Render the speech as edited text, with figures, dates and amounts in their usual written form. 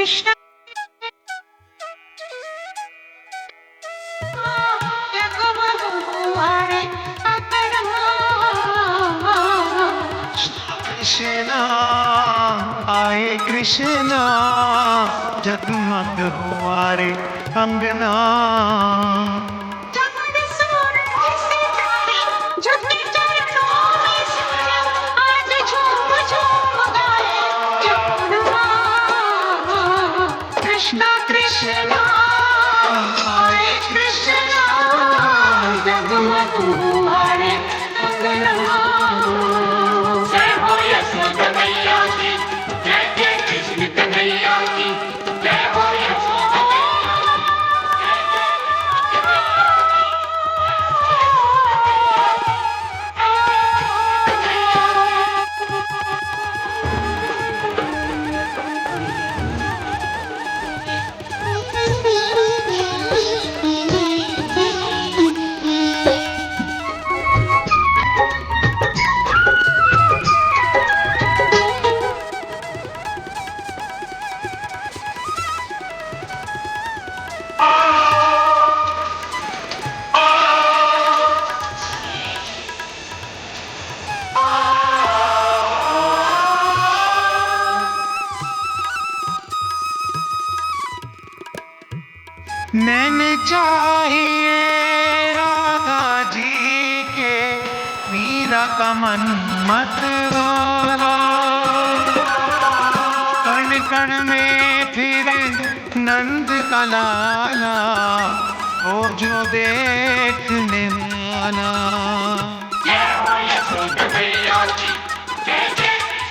कृष्ण कृष्णा आए कृष्णा जगमग हुआ रे अंगना कृष्णा कृष्णा हरे कृष्णा जगमग हुआ रे अंगना। जय हो यशोदा मैया की, जय जय कृष्ण कन्हैया की, जय हो यशोदा मैया की, जय नैन चाहिए राधा जी के मीरा का मन मत कण कण में फिर नंद का लाला वो जो देखने वाला हो यशोदा मैया